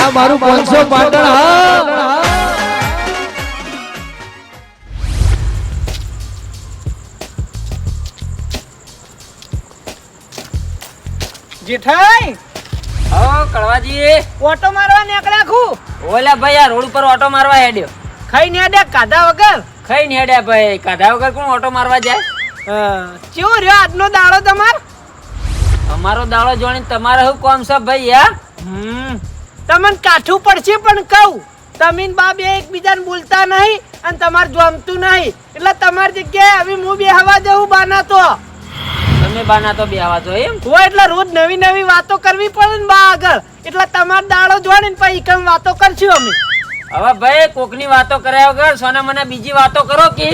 આ મારું 500 પાટણ હા જેઠાઈ કળવાજી ઓટો મારવા નીકળ્યા ખુ ઓલા ભાઈ આ રોડ ઉપર ઓટો મારવા હેડ્યો ખાઈને હેડ્યા કાધા વગર ખાઈને હેડ્યા ભાઈ કાઢા વગર કોણ ઓટો મારવા જાય કેવો રહ્યો આજનો દાડો તમાર અમારો દાડો જોઈને તમારે શું કોમ છે ભાઈ યાર તમને કાઠું પડશે પણ કહું તમે બા બે એકબીજાને બોલતા નહીં અને તમારે જમતું નહીં એટલે તમારી જગ્યાએ હવે હું બે હવા જવું બાના તો તમે બાના તો બે આવા છો એમ હોય એટલે રોજ નવી નવી વાતો કરવી પડે ને બા આગળ એટલે તમારો દાડો જોડે ને પછી કમ વાતો કરશું અમે હવે ભાઈ કોકની વાતો કર્યા વગર સોના મને બીજી વાતો કરો કે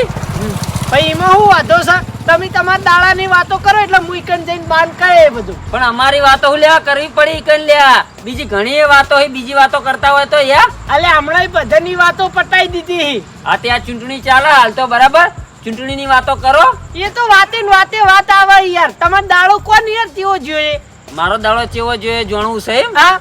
પછી એમાં શું વાંધો છે તમે તમારા દાડાની વાતો કરો એટલે હું ઈકન જઈને બાંધ કહે એ બધું પણ અમારી વાતો હું લેવા કરવી પડી ઈકન લ્યા બીજી ઘણી વાતો હોય બીજી વાતો કરતા હોય તો યાર અલે હમણાં બધાની વાતો પટાઈ દીધી આ ત્યાં ચૂંટણી ચાલે હાલ તો બરાબર ચૂંટણીની વાતો કરો એ તો વાતે વાત આવે યાર તમારો દાડો કોણ યાર કેવો જોઈએ મારો દાડો કેવો જોઈએ જાણવું છે એમ હા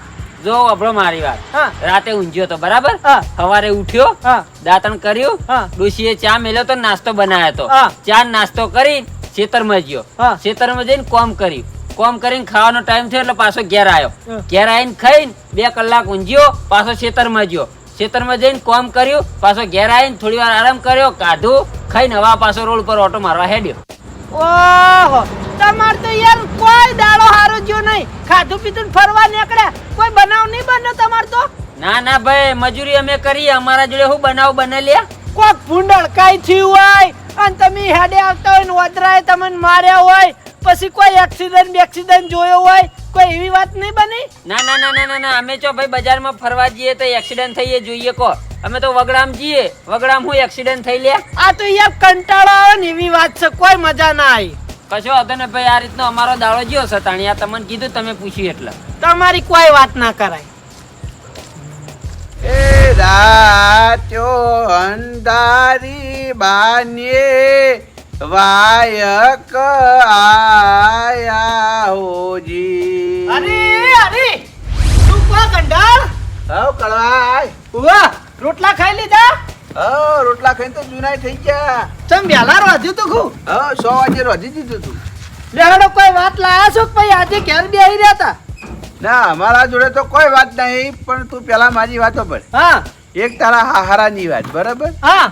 જો અભળો મારી વાત હા રાતે ઊંઘ્યો તો બરાબર હા. સવારે ઉઠ્યો હા દાંતણ કર્યું હા. ડોશીએ ચા મેલ્યો તો નાસ્તો બનાવ્યો તો હા. ચા નાસ્તો કરી ખેતરમાં ગયો હા. ખેતરમાં જઈને કોમ કર્યું કોમ કરીને ખાવાનો ટાઈમ થયો એટલે પાછો ઘેર આવ્યો હા. ઘેર આવીને ખાઈને 2 કલાક ઊંઘ્યો પાછો ખેતરમાં ગયો ખેતરમાં જઈને કોમ કર્યું પાછો ઘેર આવીને થોડી વાર આરામ કર્યો કાઢું ખાઈને હવા પાછો રોડ પર ઓટો મારવા હેડ્યો ઓહો તમાર તો યાર કોઈ દાડો હારો જ્યો નહીં ખાધું પીધું ફરવા નીકળ્યા કોઈ બનાવ નહીં બન્યો તમાર તો ના ભાઈ મજૂરી અમે કરીએ અમારા જોડે શું બનાવ બને લ્યા કોક ભૂંડળ કાઈ થયું હોય અને તમે હેડે આવતા હોય ને વદરાએ તમને માર્યા હોય પછી કોઈ એક્સિડન્ટ જોયો હોય કોઈ એવી વાત નહીં બની ના અમે જો ભાઈ બજારમાં ફરવા જઈએ તો એક્સિડન્ટ થઈએ જોઈએ કો અમે તો વગડામ જઈએ વગડામ હું એક્સિડન્ટ થઈ લે આ તો યાર કંટાળો આવે ને એવી વાત છે કોઈ મજા ના આવી કશો હતો ને ભાઈ આ રીતનો અમારો દાડો જ્યો છે તાણિયા તમને કીધું તમે પૂછ્યું એટલે તમારી કોઈ વાત ના કરાય એ રાત્યો અંધારી બાન્યે વાયક આયા હોજી અરે તું કો કંડાળ હવ કળવાય ઉવા રોટલા ખાઈ લીધા રોટલા ખાઈને તો જુનાઈ થઈ ગયા ચમ બેલા રોધ્યું તો ખુ 100 વાગે રોજી દીધું તું લેહડો કોઈ વાત લાયા છો કે ભાઈ આજે ઘેર બેહી રહ્યા હતા ના અમારા જોડે તો કોઈ વાત નહીં પણ તું પેલા મારી વાતો પર હા એક તારા હાહારાની વાત બરાબર હા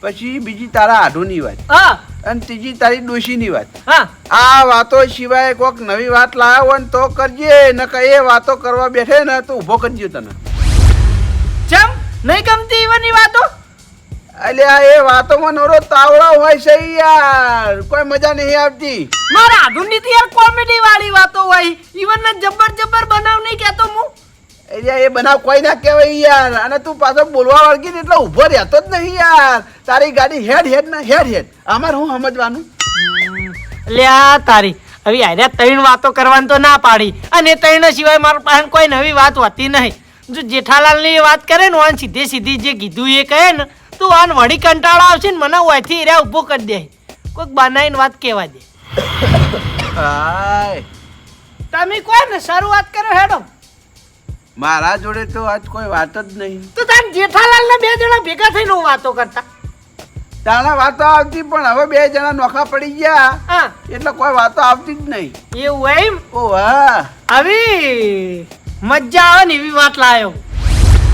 પછી બીજી તારા આઢુની વાત હા અને ત્રીજી તારી ડોશીની વાત હા આ વાતો સિવાય કોક નવી વાત લાવ્યો હોય ને તો કરજે નકર એ વાતો કરવા બેઠે ને તો ઊભો કરજો તને ચમ નહીં ગમતી ઈવની વાતો અલ્યા એ વાતોમાં નોરો તાવડો હોય છે યાર કોઈ મજા નહીં આવતી મારા આધુની તો યાર કોમેડી વાળી વાતો હોય ઈવન ને જબર બનાવ નહીં કેતો હું અલ્યા એ બનાવ કોઈ ના કહેવાય યાર અને તું પાછો બોલવા વળગી ને એટલે ઊભો રહેતો જ નહીં યાર તારી ગાડી હેડ અમાર હું સમજવાનું લ્યા તારી હવે આર્યા ત્રણ વાતો કરવાની તો ના પાડી અને ત્રણ સિવાય મારા પાસે કોઈ નવી વાત હોતી નહીં જો જેઠાલાલ ની વાત કરે ને આન સીધી જે કીધું એ કહે ને તું આન વળી કંટાળો આવશે ને મને ઓયથી એરા ઊભો કરી દે કોઈક બનાવીને વાત કહેવા દે હાય તમે કોઈ ને શરૂઆત કરો હેડો મારા જોડે તો આજ કોઈ વાત જ નહીં તો તાર જેઠાલાલ ને બે જણા ભેગા થઈને વાતો કરતા તારા વાતો આવતી પણ હવે બે જણા નોખા પડી ગયા હા એટલે કોઈ વાતો આવતી જ નહીં એવું એમ ઓ હા આવી મજા આવે ને એવી વાત લાયો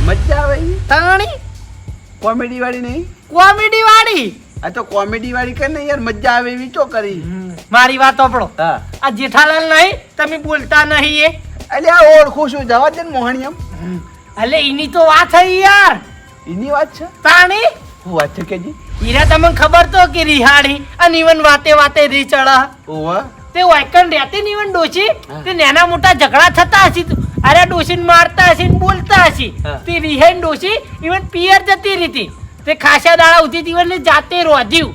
મજા આવે તાણી કોમેડી વાળી નહીં કોમેડી વાળી આ તો કોમેડી વાળી કર ને યાર મજા આવે એવી ચો કરી મારી વાત સાંભળો હા આ જેઠાલાલ નહીં તમે બોલતા નહીં એ અલ્યા ઓળખું છું જવા દે ને મોહણીયમ અલે એની તો વાત છે યાર એની વાત છે તાણી હું વાત છે કેજી હીરા તમને ખબર તો કે રિહાડી અને ઈવન વાતે રી ચડા ઓવા તે વાયકન રહેતી ને ઈવન ડોશી તે નાના મોટા ઝઘડા થતા હશે અરે ડોશીને મારતા હશે ને બોલતા હશે તે રિહાઈ ડોશી ઈવન પિયર જતી રીતી તે ખાસા દાડા ઉધી ઈવન ને જાતે રોધ્યું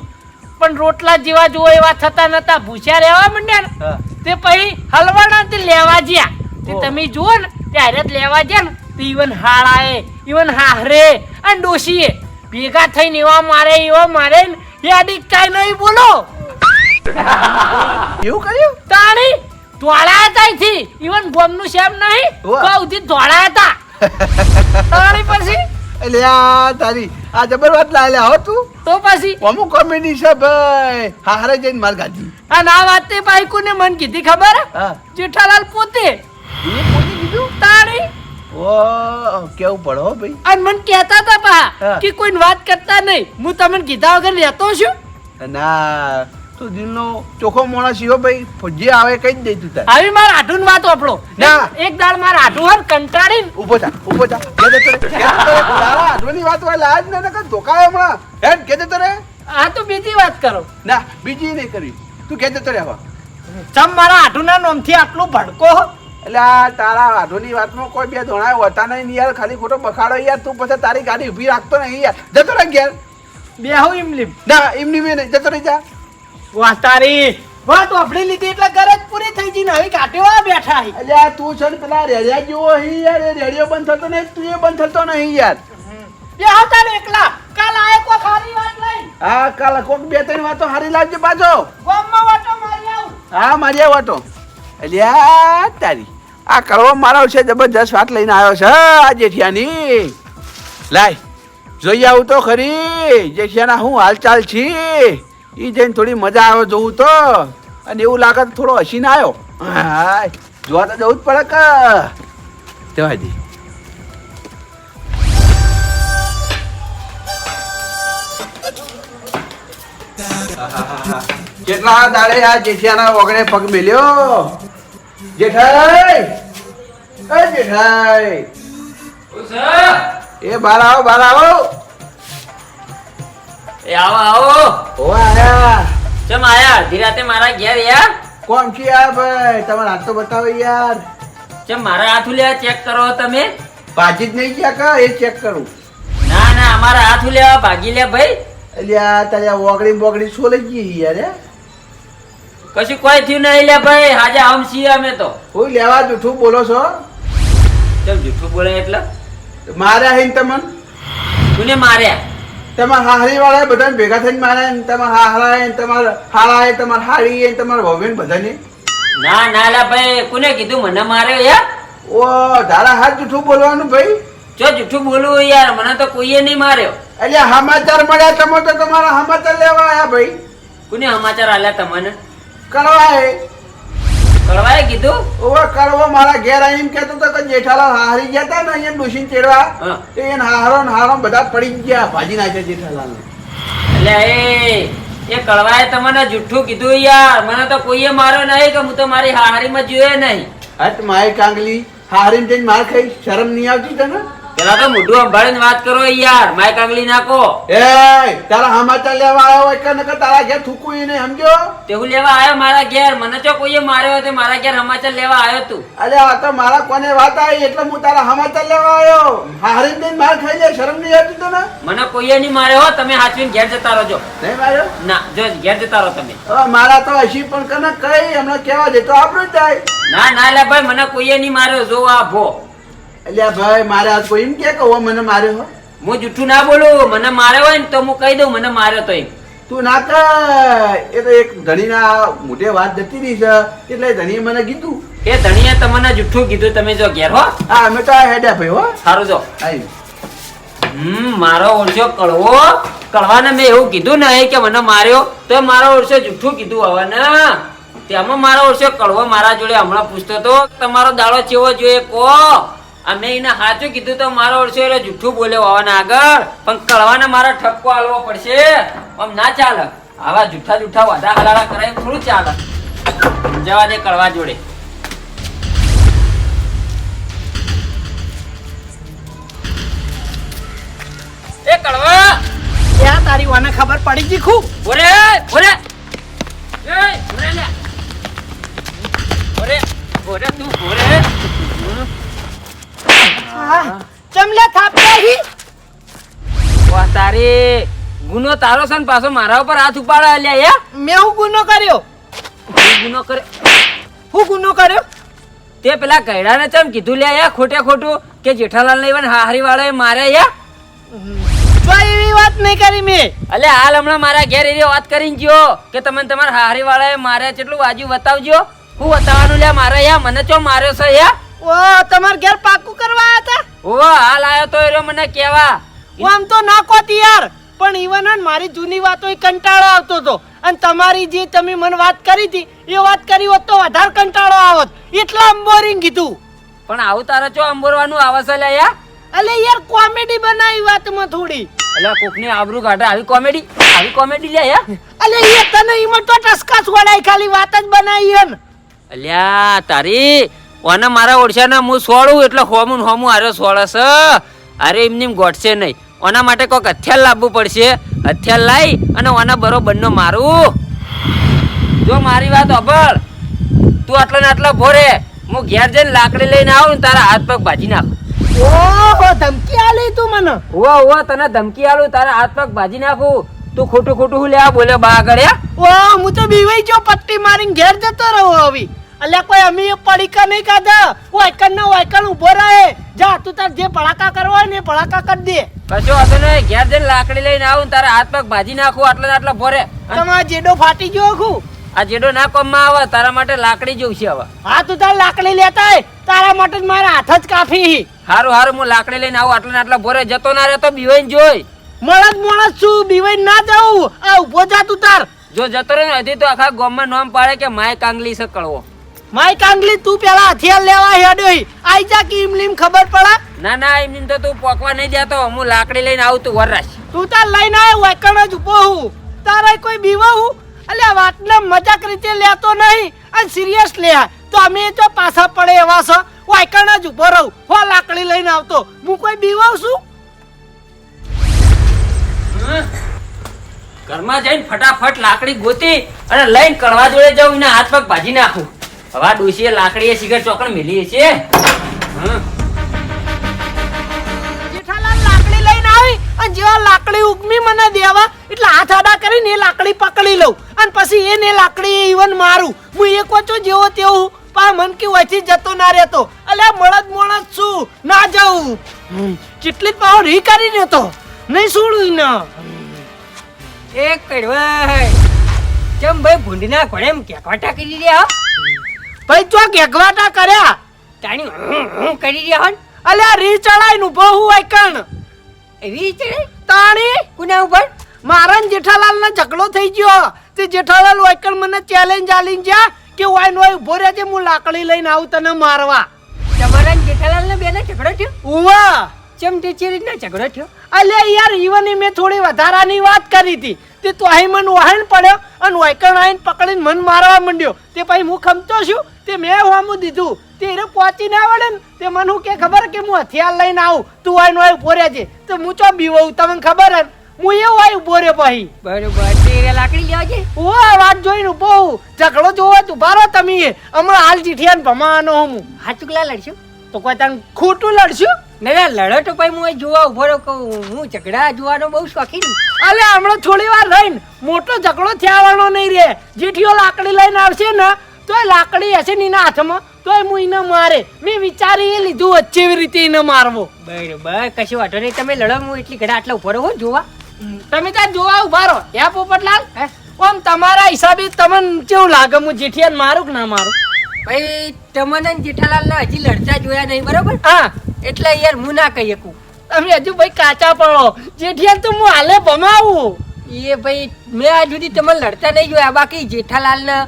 પણ રોટલા જેવા જોવો એવા થતા નતા ભૂસ્યા રહેવા માંડ્યા તે પછી હલવાના તે લેવા જ્યા તે તમે જુઓ ને ત્યારે જ લેવા જ્યા ને તો ઈવન હાળાએ ઈવન હાહરે અને ડોશીએ ભેગા થઈને એવા મારે ને યાદી કાઈ નહીં બોલો એવું કર્યું તાણી ધોળા હતા ઈવન ગોમનું શેમ નહીં વાહ. બહુથી ધોળા હતા તારી પછી એટલે આ તારી આ જબર વાત લાવ્યા હો તું તો પછી અમુક કોમેડી છે ભાઈ હારે જઈને માર ગાધી આ ના વાત તે ભાઈ કોને મન કીધી ખબર હે? હા જેઠાલાલ પોતે એ પોતે કીધું તારી ઓ કેવું પડો હો ભાઈ અને મને કહેતા હતા પા હા. કે કોઈ વાત કરતા નહીં હું તમને કીધા વગર રહેતો છું ના તું દિલનો ચોખ્ખો માણસ છો ભાઈ જે આવે કઈ જ દે તું તાર આવી માર આઢું વાત વાપરો ના. એક દાળ માર આઢું હર કંટાળીને ઉભો થા કે દે તરે તારા આડવાની વાત હોય લાજ ને નકર ધોકાય હમણાં હેડ કે દે તરે આ તો બીજી વાત કરો ના બીજી નહીં કરી તું કે દે તરે હવે ચમ મારા આઢુંના નામથી આટલું ભડકો એટલે આ તારા આઢોની વાતમાં કોઈ બે ધોણા હોતા નહીં યાર ખાલી ખોટો બખાડો યાર તું પછી તારી ગાડી ઊભી રાખતો નહીં યાર જતો રહે ઘેર બેહુ ઇમલીમ ના એમની મેં નહીં જતો રહી જા વાહ તારી વાત વાપરી લીધી એટલે ગરજ પૂરી થઈ ગઈ ને હવે કાઢ્યો આ બેઠા હી. એટલે આ તું છે ને પેલા રેડિયા જેવો હી યાર એ રેડિયો બંધ થતો નહીં તું એ બંધ થતો નહીં યાર બેહુ તારે એકલા કાલ આય કો ખારી વાત લઈ હા કાલ કોક બે ત્રણ વાતો હારી લાવજે પાછો ગામમાં વાટો મારી આવું હા મારી વાટો એટલે આ તારી આ કડવો મારો છે જબરજસ્ત વાત લઈને આવ્યો છે આ જેઠિયાની લાય જોઈ આવું તો ખરી જેઠિયાના હું હાલચાલ છે ઈ જઈને થોડી મજા આવે જોવું તો અને એવું લાગે તો થોડો હસીને આવ્યો હા જોવા તો જવું જ પડે કે જવા દે કેટલા દાડે આ જેઠિયાના વગડે પગ મેલ્યો જેઠાઈ એ જેઠાઈ એ બાર આવો એ આવો આવો ઓ આયા ચમ આયા અડધી રાતે મારા ઘેર યાર કોમ છે યાર ભાઈ તમારા હાથ તો બતાવો યાર ચમ મારા હાથ લેવા ચેક કરો તમે ભાજી જ નહીં ગયા કા એ ચેક કરું ના ના અમારા હાથ લેવા ભાગી લે ભાઈ એટલે આ તારી આ વગડી બોગડી શું લઈ ગઈ યાર હે? કશું કોઈ થયું નહીં લે ભાઈ આજે આમ છીએ અમે તો કોઈ લેવા જૂઠું બોલો છો ચમ જૂઠું બોલે એટલે માર્યા હે ને તમન કોને માર્યા તમારા હાહરી વાળા બધાને ભેગા થઈને માર્યા ને તમારા હાહરા હે ને તમારા હાળા હે તમારા હાડી હે ને તમારા ભવેન બધાને ના ના લા ભાઈ કોને કીધું મને માર્યો યાર ઓ તારા હાથ જૂઠું બોલવાનું ભાઈ જો જૂઠું બોલવું યાર મને તો કોઈએ નહીં માર્યો એટલે સમાચાર મળ્યા તમે તો તમારા સમાચાર લેવા આયા ભાઈ કોને સમાચાર આલ્યા તમને કરવા હે કળવાએ કીધું ઓવે કરવો મારા ઘેર આવીને કહેતો તો કે જેઠાલાલ હારી ગયા તા ને અહીંયા ડુસીને તેડવા હા. એને હારો ને હારો બધા પડી જ ગયા ભાજી નાખ્યા જેઠાલાલ એટલે એ કળવાએ તમને જૂઠું કીધું યાર મને તો કોઈએ માર્યો નહીં કે હું તો મારી હારીમાં જોયે નહીં હટ માય કાંગલી હારીને જઈને માર ખાઈ શરમ નહીં આવતી તને પેલા તો મોઢું સંભાળીને વાત કરો યાર માય કાંગલી નાખો એ તારા સમાચાર લેવા આવ્યો હોય કે નકર તારા ઘેર થૂકું ઈ નહીં સમજો તેવું લેવા આવ્યો મારા ઘેર મને જો કોઈએ માર્યો હોય તો મારા ઘેર સમાચાર લેવા આવ્યો તું અરે આ તો મારા કોને વાત આવી એટલે હું તારા સમાચાર લેવા આવ્યો હારીને જઈને માર ખાઈ લે શરમ નહીં આવતી તને મને કોઈએ નહીં માર્યો હો તમે હાચવીને ઘેર જતા રહો નહીં માર્યો ના જો ઘેર જતા રહો તમે હવે મારા તો હસી પણ કને કઈ હમણાં કહેવા દે તો આપણું જ જાય ના ના લે ભાઈ મને કોઈએ નહીં માર્યો જો આ ભો એટલે ભાઈ મારે આજ કોઈ એમ કે ઓ મને માર્યો હો હું જૂઠું ના બોલું મને માર્યો હોય ને તો હું કહી દઉં મને માર્યો તો એમ તું ના કર એ તો એક ધણીના મોઢે વાત જતી રહી છે એટલે ધણીએ મને કીધું એ ધણીએ તમને જૂઠું કીધું તમે જો ઘેર હો હા અમે તો આ હેડ્યા ભાઈ હો સારું જો આવી મારો ઓળશો કળવો કળવાને મેં એવું કીધું નહીં કે મને માર્યો તો મારો ઓળશો જૂઠું કીધું હવે ને તેમાં મારો ઓળશો કળવો મારા જોડે હમણાં પૂછતો હતો તમારો દાડો ચેવો જોઈએ કો અમે એને સાચું કીધું તો મારો ઓળશો એટલે જૂઠું બોલ્યો હોવાના આગળ પણ કળવાને મારા ઠપકો આલવો પડશે આમ ના ચાલે આવા જૂઠા જૂઠા વાદા હલાડા કરાય થોડું ચાલે જવા દે કળવા જોડે એ કળવા ત્યાં તારી વાને ખબર પડી ગઈ ખૂબ ઓરે ઓરે એ ઓરે લે ઓરે ઓરે તું ઓરે ચમલે થાપ્યા હી વાહ તારી ગુનો તારો છે ને પાછો મારા ઉપર હાથ ઉપાડે લ્યા યા મેં હું ગુનો કર્યો હું ગુનો કરે હું ગુનો કર્યો તે પેલા કૈડાને ચમ કીધું લ્યા યા ખોટે ખોટું કે જેઠાલાલ ને even હારી વાળાએ માર્યા યા તો એવી વાત નહીં કરી મેં અલે હાલ હમણાં મારા ઘેર એવી વાત કરીને ગયો કે તમે તમારા હારી વાળાએ માર્યા કેટલું વાજુ બતાવજો હું બતાવવાનું લ્યા મારે યા મને ચો માર્યો છે યા ઓ તમાર ઘેર પાકું કરવા હતા ઓ હાલ આયો તો એરો મને કેવા હું આમ તો ના કોતી યાર, પણ ઈવન મારી જૂની વાતો કંટાળો આવતો હતો, અને તમારી જે તમે મને વાત કરી હતી એ વાત કરી હોત તો વધારે કંટાળો આવત, એટલા બોરિંગ કીધું. પણ આવું તારે ચો અંબોરવાનું આવે છે લ્યા? અલે યાર કોમેડી બનાવી વાતમાં થોડી. અલ્યા કોકની આબરૂ કાઢે આવી કોમેડી લે યા? અલે એ તને ઈમાં તો ટસકા છોડાય, ખાલી વાત જ બનાવી હે ને. અલ્યા તારી ઓને મારા ઓળશાના હું સોળું એટલે હોમું હોમું આરે સોળસ. અરે એમની ગોઠશે નહીં, ઓના માટે કોઈક હથિયાર લાવવું પડશે. હથિયાર લાવી અને ઓના બરોબર નો મારું. જો મારી વાત અભળ, તું આટલા ને આટલા ભોરે હું ઘેર જઈને લાકડી લઈને આવું ને તારા હાથ પગ ભાજી નાખ. ઓહો ધમકી આલી તું મને. ઓવા તને ધમકી આલું, તારા હાથ પગ ભાજી નાખું. તું ખોટું ખોટું હું લેવા બોલ્યો બા આગળ? ઓ હું તો બીવાઈ ગયો, પટ્ટી મારીને ઘેર જતો રહો હવે. અલ્યા કોઈ અમે પડીકા નહીં ખાધા, વાયકણ ના વાયકણ ઉભો રહે. જા તું તાર જે ભડાકા કરવા હોય ને એ ભડાકા કરી દે. કશો વાંધો નહીં, ઘેર જઈને લાકડી લઈને આવું ને તારા હાથ પગ ભાજી નાખું. આટલા ને આટલા ભોરે તમારો જેડો ફાટી ગયો ખુ. આ જેડો ના કોમમાં આવે, તારા માટે લાકડી જોઈશે હવે. હા તું તાર લાકડી લેતા હોય, તારા માટે જ મારા હાથ જ કાફી. હારું હારું હું લાકડી લઈને આવું. આટલા ને આટલા ભોરે જતો ના રહેતો બીવાઈને જોઈ. મોણસ છું, બીવાઈ ના જાઉં. આ ઉભો જા તું તાર. જો જતો રહે ને હજી તો આખા ગામમાં નામ પાડે કે માય કાંગલી છે કળવો. માય કાંગલી તું પેલા હથિયાર લેવા હેડ્યો આઈ જા કે ઇમલીમ ખબર પડે. ના ના એમની તો તું પોકવા નહીં દેતો. હું લાકડી લઈને આવું, તું વરરાશ. તું તાર લઈને આય વાયકણ જ ઉભો હું. તારે કોઈ બીવા હું અલ્યા વાતને મજાક રીતે લેતો નહીં અને સિરિયસ લે તો અમે તો પાછા પડે એવા છો. વાયકણ જ ઉભો રહું, હો લાકડી લઈને આવતો. હું કોઈ બીવાવ છું? ઘરમાં જઈને ફટાફટ લાકડી ગોતી અને લઈને કડવા જોડે જાઉં, એના હાથ પગ ભાજી નાખું. હવે ડોશીએ લાકડીએ સિગરેટ ચોકડ મેલી છે. જેઠાલાલ લાકડી લઈને આવી અને જેવા લાકડી ઉગમી મને દેવા એટલે હાથ આડા કરીને એ લાકડી પકડી લઉં અને પછી એને લાકડી ઈવન મારું. હું એક વચ્ચો જેવો તેવું પા મન કે વચ્ચે જતો ના રહેતો. અલ્યા મોણસ છું, ના જાઉં. કેટલી પાવ રી કરી દેતો નહીં છોડું ને. એક કડવા ચમ ભાઈ ભૂંડીના ઘોડે એમ કેકવાટા કરી રહ્યા ભાઈ ચો કેગવાટા કર્યા તાણી હું કરી રહ્યા હન. અલ્યા રી ચડાઈને ઉભો હું વાયકણ એવી છે તાણી કુના ઉપર મારા ને જેઠાલાલ નો ઝઘડો થઈ ગયો. તે જેઠાલાલ વાયકણ મને ચેલેન્જ આલીને જા કે વાય નોય ઉભો રહેજે, હું લાકડી લઈને આવું તને મારવા. તમારા ને જેઠાલાલ ને બેને ઝઘડો થયો? ઉવા ચમ તે ચેરી ના ઝઘડો થયો? અલ્યા યાર ઈવને મેં થોડી વધારાની વાત કરી હતી. તે તો અહીં મને વાહન પડ્યો અને વાયકણ આવીને પકડીને મન મારવા માંડ્યો. તે પછી હું ખમતો છું, તે મેં હોમું દીધું. તે એને પહોંચી ના આવડે ને તે મને કે ખબર કે હું હથિયાર લઈને આવું, તું વાય નોય ઉભો રહેજે. તો હું ચો બીવું તમને ખબર હે, હું એવું વાય ઉભો રહ્યો. પછી બરોબર તે લાકડી લેવા છે. ઓ વાત જોઈને ઉભો હું. ઝઘડો જોવા તું બારો તમે હમણાં હાલ જીઠિયાને ભમાવાનો હું. હાચુકલા લડશું તો કોઈ તને ખોટું લડશું? ના લડો તો પછી હું જોવા ઉભો રહ્યો કહું. હું ઝઘડા જોવાનો બહુ શોખીન. અલે હમણાં થોડી વાર રહીને મોટો ઝઘડો થયાવાનો નહીં રે. જેઠીઓ લાકડી લઈને આવશે ને તોય લાકડી હશે ને એના હાથમાં તોય હું એને મારે. મેં વિચારી લીધું વચ્ચે એવી રીતે એને મારવો. બરોબર કશું વાંધો નહીં, તમે લડો. હું એટલી ઘડા આટલા ઉભો રહો જોવા. તમે ત્યાં જોવા ઉભા રહો. હે પોપટલાલ આમ તમારા હિસાબે તમને કેવું લાગે હું જેઠિયાને મારું કે ના મારું? ભાઈ તમને જેઠાલાલ ના હજી લડતા જોયા નહીં બરોબર, હા એટલે યાર હું ના કહી શકું. તમે હજુ ભાઈ કાચા પડો. જેઠિયાને તો હું હાલે ભમાવું. એ ભાઈ મેં આજ સુધી તમને લડતા નહીં જોયા. બાકી જેઠાલાલ ને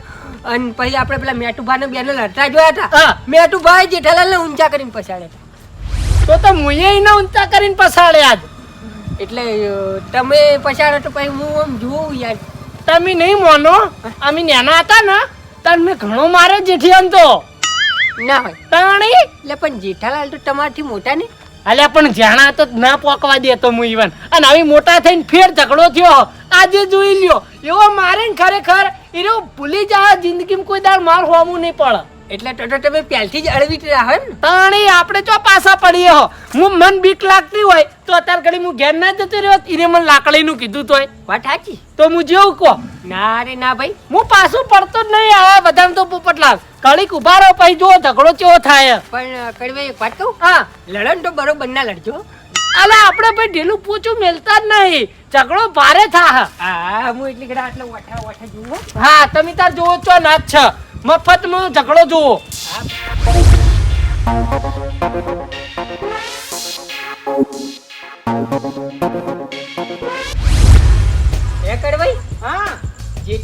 અને પછી આપણે પેલા મેટુભા ને બેને લડતા જોયા હતા. હા મેટુભાઈ જેઠાલાલ ને ઊંચા કરીને પછાડ્યા તો મુએ એને ઊંચા કરીને પસાડ્યા જ. એટલે તમે પછાડો તો પછી હું આમ જોઉં યાર. તમે નહીં માનો, અમે નાના હતા ને તાર મેં ઘણો મારે જેઠિયાને તો ના હોય તાણી. એટલે પણ જેઠાલાલ તો તમારથી મોટા ને. અલ્યા પણ જાણા તો ના પોકવા દેતો હું ઈવન. અને આવી મોટા થઈને ફેર ઝઘડો થયો. આજે જોઈ લ્યો એવો મારે ને ખરેખર એનો ભૂલી જાય જિંદગીમાં કોઈ દાર માર હોવું નહીં પડે. એટલે તો તમે પહેલથી જ અળવી રહ્યા હોય ને. તાણી આપણે ચો પાછા પડીએ હો. હું મન બીક લાગતી હોય તો અત્યારે ઘડી હું ઘેર ના જતો રહ્યો. એને મને લાકડીનું કીધું તોય વાત સાચી. તો હું જેવું કહો ના રે ના ભાઈ, હું પાછું પડતો જ નહીં. આવા બધાને તો પોપટલાલ ઘડીક ઉભા રહો પછી જો ઝઘડો કેવો થાય. પણ કડવે એક વાત કહું, હા લડન તો બરોબર ના લડજો. અલા આપણે ભાઈ ઢીલું પૂછું મેલતા જ નહીં. ઝઘડો ભારે થા. હા હું એટલી ઘડા આટલા વાઠા જુઓ. હા તમે તાર જોવો છો ના જ છે મફતમાં ઝઘડો જોવો.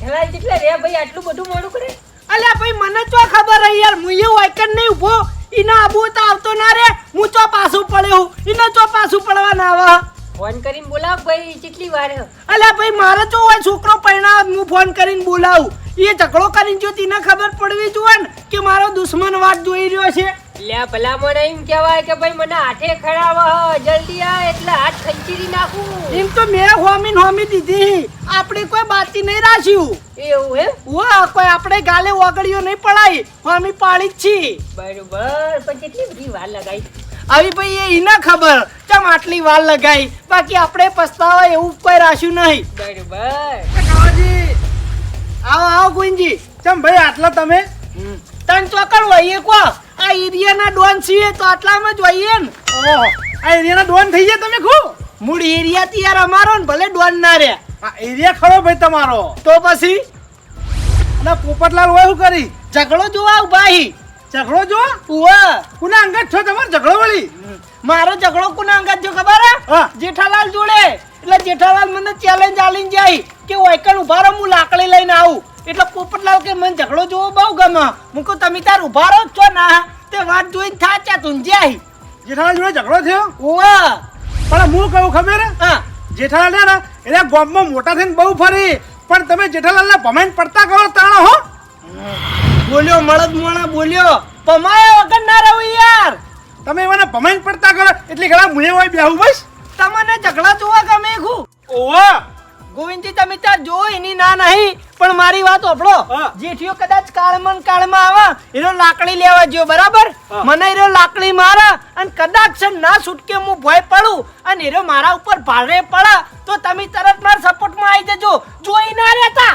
જેઠાલાલ જેટલા રે ભાઈ આટલું બધું મોડું કરે અલ્યા ભાઈ મને તો ખબર હે યાર હું એ વાયકન નહીં ઊભો ઈના આબુ તો આવતો ના રે હું તો પાછું પડ્યો ઈને તો પાછું પડવા ના આવે ફોન કરીને બોલાવ ભાઈ કેટલી વાર હે? અલ્યા ભાઈ મારે તો હોય છોકરો પરણાવ હું ફોન કરીને બોલાવું એ ઝઘડો કરીને જો તેને ખબર પડવી જોઈએ ને કે મારો દુશ્મન વાત જોઈ રહ્યો છે લ્યા ભલા મને એમ કહેવાય કે ભાઈ મને હાથે ખરાબ જલ્દી આ એટલે હાથ ખંચીરી નાખું એમ તો મેં હોમી દીધી આપણે કોઈ બાતી નહીં રાખ્યું એવું હે વાહ કોઈ આપણે ગાલે ઓગળ્યો નહીં પડાય હોમી પાડી જ છી બરોબર પણ કેટલી બધી વાર લગાઈ આવી ભાઈ એ ઈને ખબર ચમ આટલી વાર લગાઈ બાકી આપણે પસ્તાવા એવું કોઈ રાખ્યું નહીં બરોબર આવો ગુંજી ચમ ભાઈ આટલા તમે તન ચોકડ વઈએ કો આ એરિયાના ડોન છીએ તો આટલામાં જ વઈએ ને ઓહો આ એરિયાના ડોન થઈ ગયા તમે ખો મૂળ એરિયા તૈયાર અમારો ને ભલે ડોન ના રે આ એરિયા ખરો ભાઈ તમારો તો પછી અને પોપટલાલ હોય શું કરી ઝઘડો જોવા ભાઈ ઝઘડો જો ઉવા કોના અંગત છો તમારો ઝઘડો વળી મારો ઝઘડો કોના અંગત જો ખબર હે હા. જેઠાલાલ જોડે એટલે જેઠાલાલ મને ચેલેન્જ આલીને જાય કે ઓયકણ ઉભા રહો હું લાકડી લઈને આવું એટલે પોપટલાલ કે મને ઝઘડો જોવો બહુ ગમે હું કહું તમે તાર ઉભા રહો છો ના તે વાત જોઈને થાચા તું જાય જેઠાલાલ જોડે ઝઘડો થયો ઉવા પણ હું કહું ખબર હે હા જેઠાલાલ ને એટલે ગામમાં મોટા થઈને બહુ ફરી પણ તમે જેઠાલાલને ભમાઈને પડતા કરો તાણા હો બોલ્યો મળદ મોણા બોલ્યો પમાયો વગર ના રહું યાર તમે એવાને ભમાઈને પડતા કરો એટલે ઘણા મુએ હોય બેહું બસ તમને ઝઘડા જોવા ગમે ખુ ઓહો ગોવિંદજી તમે ત્યાં જો એની ના નહીં પણ મારી વાત ઓપડો હા. જેઠિયો કદાચ કાળમાં આવે એનો લાકડી લેવા જો બરાબર હા. મને એનો લાકડી મારે અને કદાચ છે ના છૂટકે હું ભય પડું અને એનો મારા ઉપર ભારે પડે તો તમે તરત મારા સપોર્ટમાં આવી જજો જોઈ ના રહેતા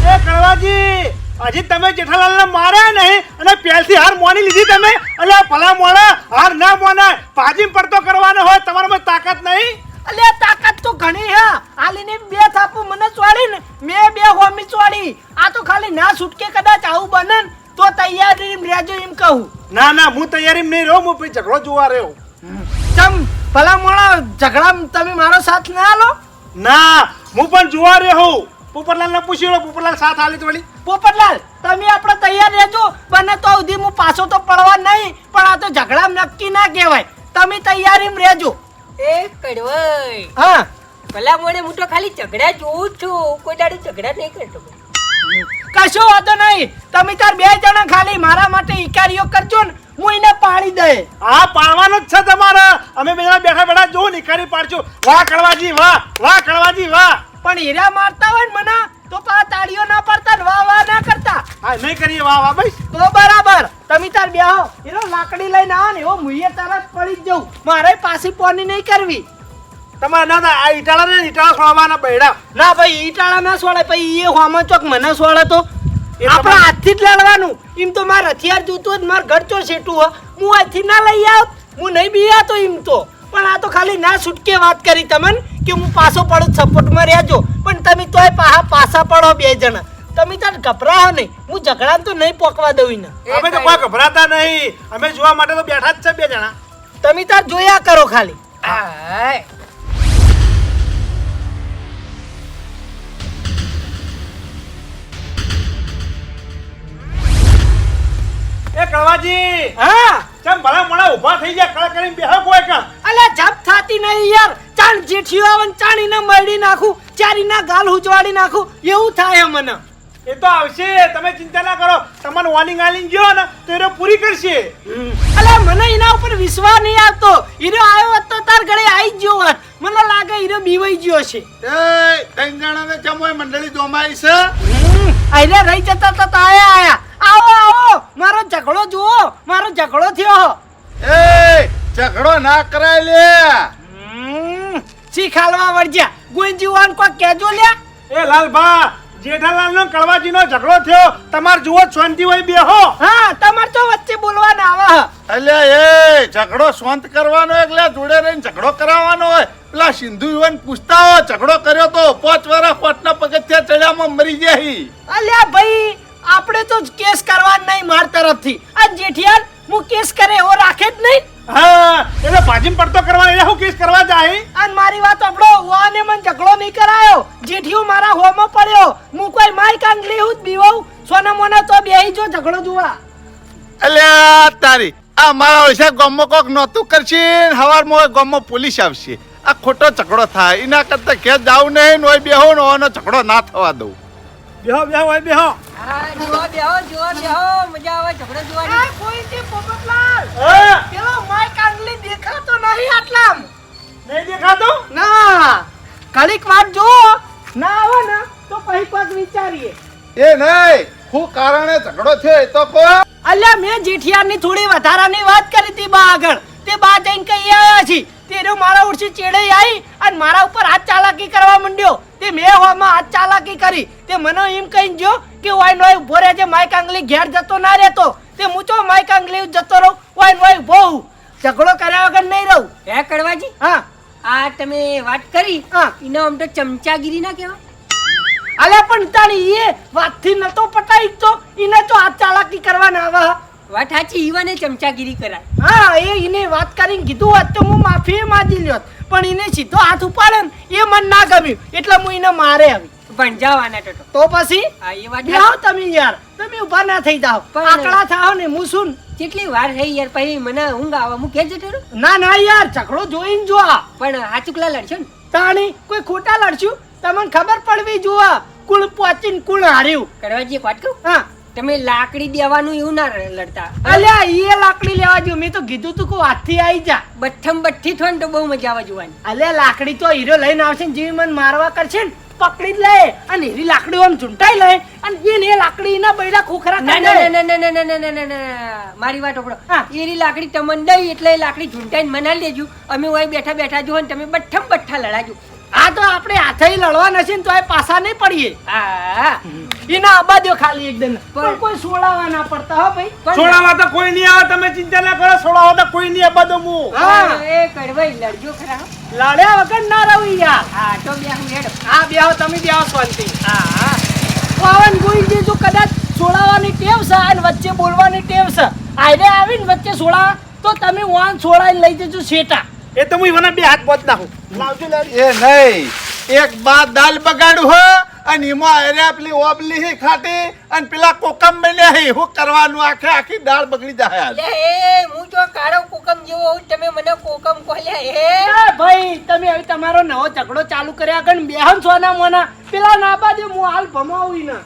એ કળવાજી હજી તમે જેઠાલાલને માર્યા નહીં અને પહેલથી હાર મોની લીધી તમે એટલે ભલા મોણા હાર ના મોનાય પાજી પડતો કરવાનો હોય તમારામાં તાકાત નહીં અલે તાકાત તો ઘણી હે હાલીને બે થાપુ મને ચોડી ને મેં બે હોમી ચોડી આ તો ખાલી ના છૂટકે કદાચ આવું બને ને તો તૈયાર રહીને રહેજો એમ કહું ના ના હું તૈયારી નહીં રહું હું પછી ઝઘડો જોવા રહ્યો ચમ ભલા મોણા ઝઘડામાં તમે મારો સાથ ના આલો ના હું પણ જોવા રહ્યો હું પોપટલાલને પૂછી લો પોપટલાલ સાથ આલી તો વળી પોપટલાલ તમે આપણે તૈયાર રહેજો બને તો સુધી હું પાછો તો પડવા નહીં પણ આ તો ઝઘડા નક્કી ના કહેવાય તમે તૈયારીમાં રહેજો એ કડવાઈ હા ભલા મોડે હું તો ખાલી ઝઘડા જોઉં જ છું કોઈ દાડો ઝઘડા નહીં કરતો કશો વાંધો નહીં તમે તાર બે જણા ખાલી મારા માટે ઈકારીઓ કરજો ને હું એને પાડી દે હા પાડવાનો જ છે તમારે અમે બે જણા બેઠા બેઠા જોઉં નીકાળી પાડજો વાહ કળવાજી વાહ કળવાજી વાહ પણ હીરા મારતા હોય ને મને તો પા તાળીઓ ના પડતા ને વાહ વાહ ના કરતા હા નહીં કરીએ વાહ વાહ ભાઈ તો બરાબર તમે તાર બેહો એનો લાકડી લઈને આવો ને એવો મુઈએ તરત પડી જ જવું મારે પાછી પોની નહીં કરવી તમારે ના ના આ ઈટાળા ખોળવાના બૈડા ના ભાઈ ઈટાળા ના સોળે પછી એ હોમો ચોક મને સોળે તો એ આપણે તમારે- હાથથી જ લડવાનું એમ તો મારે હથિયાર જોતું જ મારે ઘર ચો સેટું હો હું હાથથી ના લઈ આવ હું નહીં બીયાતો એમ તો પણ આ તો ખાલી ના છૂટકે વાત કરી તમને કે હું પાછો પડું સપોર્ટમાં રહેજો પણ તમે તોય પાછા પડો બે જણા તમે તાર ગભરાવો નહીં હું ઝઘડા તો નહીં પોકવા દઉં ને અમે તો કોઈ ગભરાતા નહીં અમે જોવા માટે તો બેઠા જ છે બે જણા તમે તાર જોયા કરો ખાલી હાય એ કળવાજી હા ચમ ભલા મોણા ઊભા થઈ ગયા કળ કરીને બેહો કોઈ કામ અલ્યા જપ થાતી નહીં યાર ચાણ જેઠીઓ આવે ને ચાણીને મરડી નાખું ચારીના ગાલ ઉજવાડી નાખું એવું થાય મને એ તો આવશે તમે ચિંતા ના કરો તમારું વોર્નિંગ આલીને ગયો ને તો એ પૂરી કરશે અલ્યા મને એના ઉપર વિશ્વાસ નહીં આવતો હીરો આવ્યો હોત તો તાર ઘરે આવી જ ગયો હોત મને લાગે હીરો બીવાઈ ગયો છે એ કંગાણાને ચમોય મંડળી જોમાઈ છે આયરે રહી જતા તો આયા આવો આવો મારો ઝઘડો જુઓ મારો ઝઘડો થયો એ ઝઘડો ના કરાય લે શીખાલવા વળજ્યા ગુંજીવાન કોઈ કેજો લ્યા એ લાલભા જેઠાલાલ નો કળવાજી નો ઝઘડો થયો તમારે જુઓ શાંતિ હોય બેહો હા તમાર તો વચ્ચે બોલવાના આવે અલ્યા એ ઝઘડો શાંત કરવાનો એટલે જોડે રહીને ઝઘડો કરાવવાનો હોય પેલા સિંધુ યુવાન પૂછતા હોય ઝઘડો કર્યો તો 5 વર્ષ કોટના પગથિયા ચડ્યામાં મરી જાય અલ્યા ભાઈ આપણે તો કેસ કરવા નહીં માર તરફથી આ જેઠિયાર હું કેસ કરે એવો રાખે જ નહીં હા એટલે ભાજીમ પડતો કરવાનો એટલે હું કેસ કરવા જાય અને મારી વાત સાંભળો, ઓને મને ઝઘડો નહીં કરાયો. જેઠિયો મારા હોમાં પડ્યો. હું કોઈ માય કાંગલી હું જ બીવાઉં. સોના મોના તો બેહી જો ઝઘડો જોવા. અલ્યા તારી આ મારા ઓછા ગામમાં કોક નહોતું કરશે હવારમાં ગામમાં પોલીસ આવશે. આ ખોટો ઝઘડો થાય એના કરતા ઘેર જાવું નહીં નોય બેહો ને ઓનો ઝઘડો ના થવા દઉં. બેહો બેહો ભાઈ બેહો હા જુઓ મજા આવે ઝઘડો જોવાની. આ કોઈ છે પોપટલાલ? હા પેલો માય કાંગલી દેખાતો નહીં આટલામ. નહીં દેખાતો ના, ઘડીક વાત જો ના આવે ને તો પછી પાછ વિચારીએ. એ નહીં હું કારણે ઝઘડો થયો એ તો કો. અલ્યા મેં જેઠિયાની થોડી વધારાની વાત કરી હતી બા આગળ. તે બા જઈને કહી આવ્યા છે. તેરો મારા ઉડસી ચેડે આવી અને મારા ઉપર હાથ ચાલાકી કરવા માંડ્યો. તે મેં હોમાં હાથ ચાલાકી કરી. તે મને એમ કહીને જો કે ઓય નોય ઉભો રહેજે, માય કાંગલી ઘેર જતો ના રહેતો. તે હું તો માય કાંગલી જતો રહું, ઓય નોય બહુ ઝઘડો કર્યા વગર નહીં રહું. હે કડવાજી, હા આ તમે વાત કરી હા. એનો આમ તો ચમચાગીરી ના કહેવાય? અલ્યા પણ તાણી એ વાતથી નતો પટાઈ તો એને તો હાથ ચાલાકી કરવા ના આવે. વાત સાચી, ઈવાને ચમચાગીરી કરાય. હા એને વાત કરીને કીધું હોત તો હું માફી માંગી લ્યોત. પણ એને સીધો હાથ ઉપાડે ને એ મને ના ગમ્યું એટલે હું એને મારે આવી. પણ જવાના ટોટો. તો પછી હા એ વાત બેહો તમે યાર, તમે ઊભા ના થઈ જાઓ. પણ- આકડા થાઓ ને હું શું. કેટલી વાર થઈ યાર, પછી મને ઊંઘ આવે, હું ઘેર જતો રહું. ના ના યાર ઝઘડો જોઈને જો. પણ હાચુકલા લડશો ને? તાણી કોઈ ખોટા લડશું તમને ખબર પડવી જોવા કુણ પહોંચીને કુણ હાર્યું. કડવાજી એક વાત કહું, હા તમે લાકડી દેવાનું એવું ના લડતા. અલ્યા એ લાકડી લેવા જો. મેં તો કીધું તું કે હાથથી આવી જા. બઠ્ઠમ બઠ્ઠી થાય ને તો બહુ મજા આવે જોવાની. અલ્યા લાકડી તો હીરો લઈને આવશે ને જેવી મને મારવા કરશે ને પકડી જ લે અને હીરી લાકડી આમ ઝૂંટાઈ લે અને એને એ લાકડી ના બૈડા ખોખરા ના કરી દે. ના ના ના ના ના ના ના ના મારી વાત સાંભળો. હા. એરી લાકડી તમને દઈ એટલે એ લાકડી ઝૂંટાઈને મનાલી દેજો. અમે ઓય બેઠા બેઠા જો ને તમે બઠ્ઠમ બઠ્ઠા લડાજો. આ તો આપણે હાથે લડવા નથી ને તો એ પાછા નહીં પડીએ. હા એના આબા દો ખાલી એકદમ પણ કોઈ સોડાવા ના પડતા હો ભાઈ. છોડાવા તો કોઈ નહીં આવે તમે ચિંતા ના કરો છોડાવા તો કોઈ નહીં આવે બધું હું હા. એ કડવાઈ લડજો ખરા. લડ્યા વગર ના રહું યાર. હા તો બે હું હેડો. આ બેહો તમે બેહો શાંતિ. હા પાવન ગોઈ જે જો કદાચ સોડાવાની ટેવ છે અને વચ્ચે બોલવાની ટેવ છે. આઈને આવીને વચ્ચે સોડા તો તમે વાન સોડાઈને લઈ જજો શેટા. એ તો હું મને બે હાથ પહોંચ નાખું લાવજો લાવજો એ નહીં એક બાદ દાલ બગાડું હો અને એમાં અરે પેલી ઓબલી હી ખાટી અને પેલા કોકમ બન્યા હી શું કરવાનું આખે આખી દાળ બગડી જાય આજ. લે એ હું જો કાળો કોકમ જેવો હોઉં, તમે મને કોકમ કોલ્યા એ એ ભાઈ તમે હવે તમારો નવો ઝઘડો ચાલુ કર્યા કણ બેહન સોના મોના પેલા ના બાજુ હું હાલ ભમાવું ના.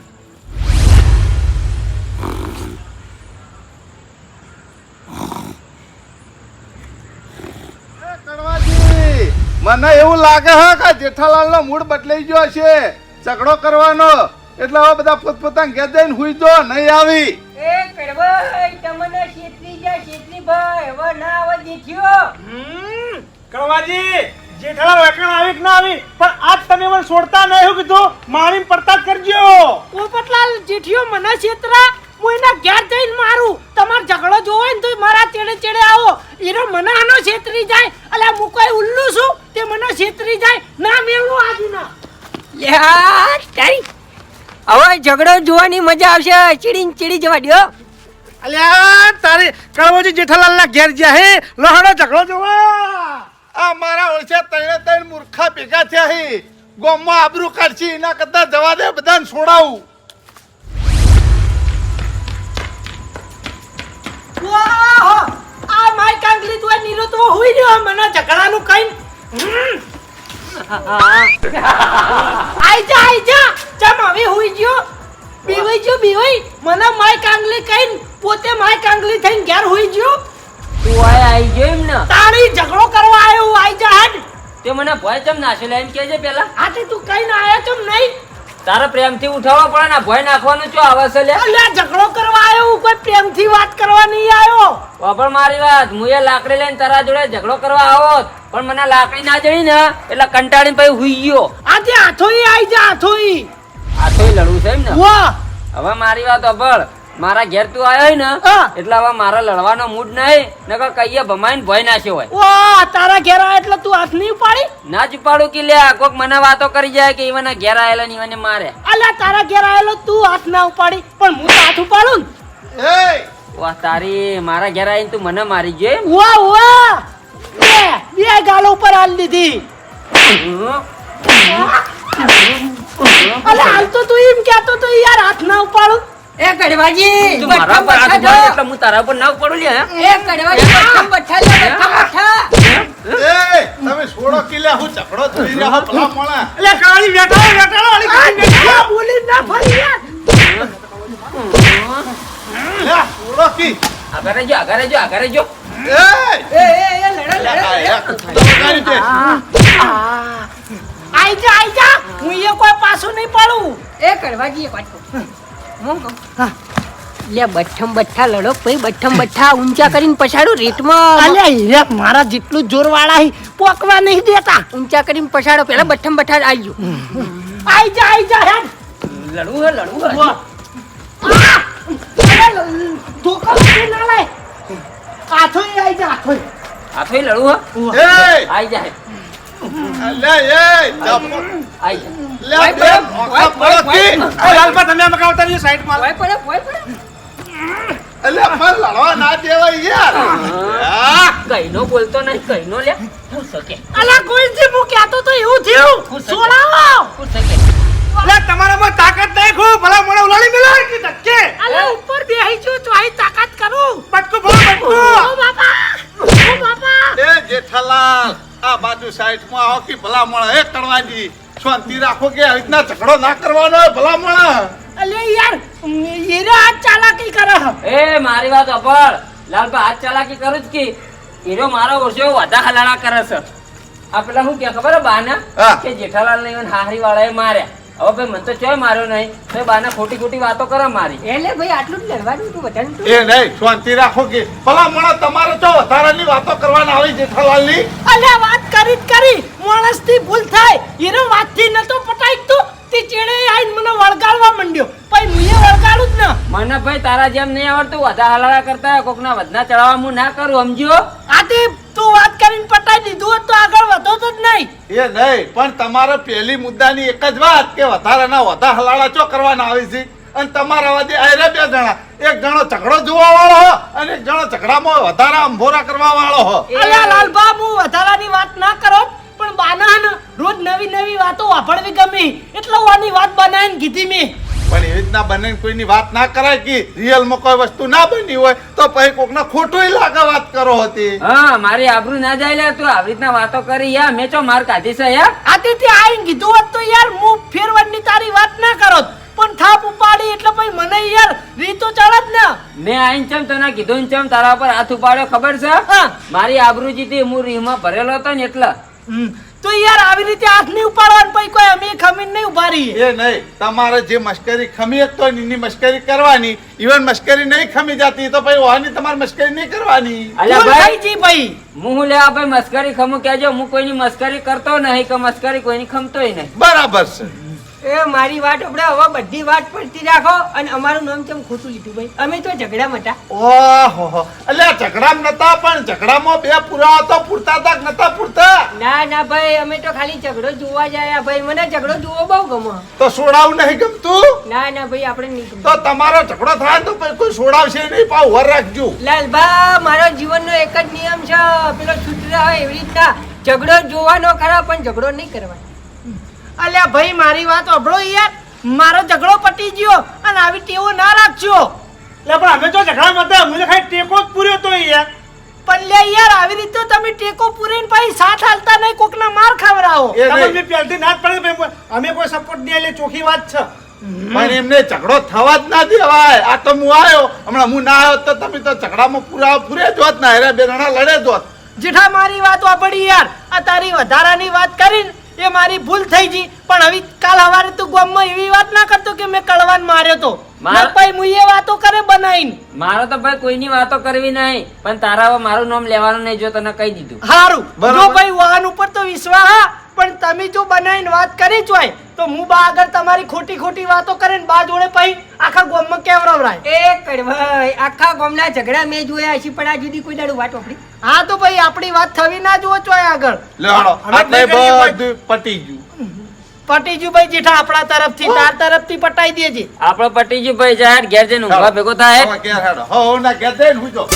એ કડવાજી, મને એવું લાગે છે કે જેઠાલાલનો મૂડ બદલાઈ ગયો છે ઝઘડો કરવાનો એટલે હવે બધા પોતપોતાના ઘેર જઈને હુઈ જો નહીં આવી. એ કડવાઈ તમને શેતરી જાય શેતરી ભાઈ, હવે ના આવે દેખ્યો. કડવાજી જેઠાલાલ વેકણ આવી કે ના આવી પણ આજ તમે મને છોડતા નહીં હું કીધું મારી પડતા જ કરજો પોપટલાલ જેઠિયો મને છેતરા હું એના ઘેર જઈને મારું. તમાર ઝઘડો જોવો ને તો મારા ચેડે ચેડે આવો. એનો મને આનો છેતરી જાય અલ્યા હું કોઈ ઉલ્લુ છું તે મને છેતરી જાય ના મેળવું આજના. યાર તારી હવે ઝઘડો જોવાની મજા આવશે. ચીડીને ચીડી જવા દ્યો. અલ્યા તારી કડવાજી જેઠાલાલ ના ઘેર જ્યાં હે લહડો ઝઘડો જોવા આ મારા ઓળખ્યા ત્રણે ત્રણ મૂર્ખા ભેગા થયા હી ગોમમાં આબરૂ કાઢશી એના કરતા જવા દે બધાને છોડાવું. વાહ! આ માય કાંગલી તો નીલો તો હોઈ રહ્યો મને ઝઘડાનું કઈ. આઈ જા ચમ હવે હોઈ ગયો. બીવાઈ મને માય કાંગલી કઈ પોતે માય કાંગલી થઈને ઘેર હોઈ ગયો. તું આય આવી ગયો એમ ને? તાળી ઝઘડો કરવા આવ્યો આઈ જા હટ. તે મને ભય ચમ નાખેલો એમ કેજે પેલા. આથી તું કઈ ના આયા ચમ નહીં. તારે પ્રેમથી ઉઠાવવા પડે ને ભય નાખવાનું ચો આવે છે લે. અલ્યા ઝઘડો કરવા આવ્યો કોઈ પ્રેમથી વાત કરવા નહીં આવ્યો. વાપર મારી વાત, હું એ લાકડી લઈને તારા જોડે ઝઘડો કરવા આવોત પણ મને લાકડી ના જડી ને એટલે કંટાળીને પછી હુઈ ગયો. આજે હાથોઈ આઈ જા હાથોઈ. આ તો લડવું છે એમ ને? વાહ! હવે મારી વાત સાંભળ, મારા ઘેર તું આવ્યો હોય ને હા. એટલે હવે મારા લડવાનો મૂડ નહીં, નકર કઈએ ભમાઈને ભય નાખ્યો હોય. વાહ! તારા ઘેર આયા એટલે તું હાથ નહીં ઉપાડી. ના જ ઉપાડું કે લે કોક મને વાતો કરી જાય કે ઈવને ઘેર આયેલા ને ઈવને મારે. અલ્યા તારા ઘેર આયેલો તું હાથ ના ઉપાડી પણ હું તો હાથ ઉપાડું ને. એ વાહ તારી મારા ઘેર આવીને તું મને મારી ગયો એમ? વાહ વાહ બે ગાલો ઉપર હાલ દીધી. અલે હાલ તો તું એમ કહેતો તો યાર હાથ ના ઉપાડું. એ કડવાજી તું મારા પર હાથ બઠ્ઠા ઉપાડે એટલે હું તારા પર ના ઉપાડું લે હે? એ કડવાજી બઠ્ઠા લે, બઠ્ઠા. એ તમે છોડો કિલ્લા હું ઝઘડો થઈ રહ્યો ભલા મોણા. એટલે કાળી વેટાળો આ બોલી ના ફરી યાર. લે, છોડો કી. આગળ રહેજો, આગળ રહેજો, આગળ રહેજો. એ એ લડો વગાડી દે. આઈ જા હું એ કોઈ પાછું નહીં પડું. એ કડવાજી એક વાત કહું હું કહું લે બઠ્ઠા લડો પછી બઠ્ઠા ઊંચા કરીને પછાડો રેટમાં અલે હીરક મારા જેટલું જોર વાળા પોકવા નહીં દેતા. ઊંચા કરીને પછાડો પેલા બઠ્ઠા આવી ગયો આઈ જા હેડ. લડવું હે, લડવું હે. ધોકા લાગી ના લાય. આથોય આઈ જા આથોય. હાથોય લડવું હે? એ આઈ જાય, લે એ જપો. આઈ જાય. લે બે ઓખા પડો કી. લાલપા તમે આમ કાવતા રહ્યો સાઈડમાં ભોય પડે અલે પણ લડવા ના દેવાય યાર. આ કઈનો બોલતો નહીં, કઈનો લે. હું શકે, અલા કોઈ જે હું કહેતો તો એવું થયું. સોલાવો. હું શકે. એટલે તમારામાં તાકાત નહીં ખૂબ ભલા મોણા ઉલાડી મેલા કે ધક્કે અલા ઉપર બેહી જો તો આઈ તાકાત કરું. પટકો બોલ પટકો ઓ બાપા. એ જેઠાલાલ આ બાજુ સાઈડમાં આવો કે ભલા મોણા. એ કણવાજી શાંતિ રાખો કે આવી રીતના ઝઘડો ના કરવાનો હોય ભલા મોણા. અલે યાર હીરા આ ચાલાકી કરે હ. એ મારી વાત અપડ લાલભા હાથ ચાલાકી કરું જ કે હીરો મારો ઓછો વધા હલાડા કરે છે. આ પેલા શું કે ખબર હે બાના હા. કે જેઠાલાલ ને હાહરી વાળાએ માર્યા. હવે ભાઈ મને તો ચોય માર્યો નહીં તો બાના ખોટી ખોટી વાતો કરે મારી. એટલે ભાઈ આટલું જ લડવાનું તું બધાને તું એ નહીં શાંતિ રાખો કે ભલા મોણા તમારે તો વધારાની વાતો કરવાના આવી જેઠાલાલની. અલે વાત કરી માણસથી ભૂલ થાય. હીરો વાતથી નતો પટાઈ તું તે ચેડે આઈને મને વળગાડવા માંડ્યો. પછી મુએ વળગાડું જ ન. મને ભાઈ તારા જેમ નહીં આવડતું વધા હલાડા કરતા કોકના વધના ચડાવવા હું ના કરું સમજ્યો. આતે તું વાત કરીને પટાઈ દીધું હોત તો આગળ વધો તો જ નહીં. એ નહીં પણ તમારે પહેલી મુદ્દાની એક જ વાત કે વધારાના વધા હલાડા ચો કરવાના આવી છે. અને તમારા વાદે આયરા બે જણા, એક જણો ઝઘડો જોવા વાળો હો અને એક જણો ઝઘડામાં વધારા અંભોરા કરવા વાળો હો. અલે લાલબા હું વધારાની વાત ના કરો પણ બાના ને રોજ નવી વાતો વાપરવી ગમી એટલે ઓની વાત બનાવીને કીધી મેં. પણ એવી રીતના બંને કોઈની વાત ના કરાય કે રિયલમાં કોઈ વસ્તુ ના બની હોય તો પછી કોકના ખોટું લાગે વાત કરો હતી. હા મારી આબરૂ ના જાય લે તું આવી રીતના વાતો કરી યાર. મેં ચો માર કાઢી છે યાર. આથી આઈને કીધું હોત તો યાર હું ફેરવાની તારી વાત ના કરોત પણ થાપ ઉપાડી એટલે પછી મને યાર રીતો ચડત ને. મેં આઈને ચમ તને કીધું ને ચમ તારા પર હાથ ઉપાડ્યો ખબર છે? હા. મારી આબરૂ જીતી હું રીહમાં ભરેલો હતો ને એટલે. તો યાર આવી રીતે હાથ નહીં ઉપાડવાનું પછી કોઈ અમે ખમીન નહીં ઉભા રહીએ. એ નહીં તમારે જે મશ્કરી ખમી તો એની મશ્કરી કરવાની. ઇવન મશ્કરી નહીં ખમી જતી તો પછી ઓની તમારે મશ્કરી નહીં કરવાની. અલ્યા ભૂલ ભાઈ થઈ જી ભાઈ. હું લેવા ભાઈ મસ્કરી ખમું કહેજો. હું કોઈની મસ્કરી કરતો નહીં કે મસ્કરી કોઈની ખમતોય નહીં. બરાબર છે. એ મારી વાત આપણે હવે બધી વાત પડતી રાખો અને અમારું નામ કેમ ખોટું લીધું ભાઈ અમે તો ઝઘડામાં હતા. ઓહો એટલે ઝઘડામાં નતા પણ ઝઘડામાં બે પુરાવા તો પૂરતા હતા કે નતા પૂરતા. ના ભાઈ અમે તો ખાલી ઝઘડો જોવા જાય ભાઈ મને ઝઘડો જોવો બહુ ગમે. તો સોડાવું નહીં ગમતું ના ભાઈ આપણે નહીં ગમે. તો તમારો ઝઘડો થાય તો પછી કોઈ સોડાવશે નહીં. પાવ વર રાખજો. લાલભા મારો જીવનનો એક જ નિયમ છે પેલો છૂટરા હોય એવી રીતના ઝઘડો જોવાનો ખરા પણ ઝઘડો નહીં કરવાનો. અલ્યા ભાઈ મારી વાત સાંભળો યાર મારો ઝઘડો પટી ગયો અને આવી ટેવો ના રાખજો. એટલે પણ અમે તો ઝઘડામાં હતા મને ખાલી ટેકો જ પૂર્યો તો યાર પણ લે યાર આવી રીતે તમે ટેકો પૂરીને પછી સાથ હાલતા નહીં કોકના માર ખાવરાવો. એ તમે નહીં. મેં પહેલથી ના જ પડે ભાઈ, અમે કોઈ સપોર્ટ નહીં એટલે ચોખ્ખી વાત છે. પણ એમને ઝઘડો થવા જ ના દેવાય. આ તો હું આવ્યો હમણાં હું ના આવ્યો તો તમે તો ઝઘડામાં પૂરે જોત ના હેરા બે જણા લડે જોત. જેઠા મારી વાત વાપરી યાર આ તારી વધારાની વાત કરીને એ મારી ભૂલ થઈ ગઈ પણ હવે કાલ સવારે તું ગામમાં એવી વાત ના કરતો કે મેં કળવાન માર્યો તો. ભાઈ મુએ વાતો કરે બનાવીને. મારો તો ભાઈ કોઈની વાતો કરવી નહીં પણ તારા હવે મારું નામ લેવાનું નહીં જો તને કહી દીધું. હારું બરાબર. જો ભાઈ વાહન ઉપર તો વિશ્વાસ હા પણ તમે જો બનાવીને વાત કરી જ હોય તો હું બા આગળ તમારી ખોટી વાતો કરીને બા જોડે પછી આખા ગામમાં કેવરાવરાય. એ કડવાઈ આખા ગામના ઝઘડા મેં જોયા છે પણ આ જુદી કોઈ દાડું વાત વાપરી. હા તો ભાઈ આપણી વાત થવી ના જુઓ ચોય આગળ. લે હાલો હવે આટલે નહીં કરીએ કોઈ. બધું પટી ગયું. પટીજુભાઈ જેઠા આપણા તરફથી તાર તરફથી પટાઈ દેજે આપણો પટીજી ભાઈ જાય ઘેર જઈને ઊંઘવા ભેગો થાય હવે ઘેર હેડો. હો ના ઘેર જઈને હુઈ જાઓ.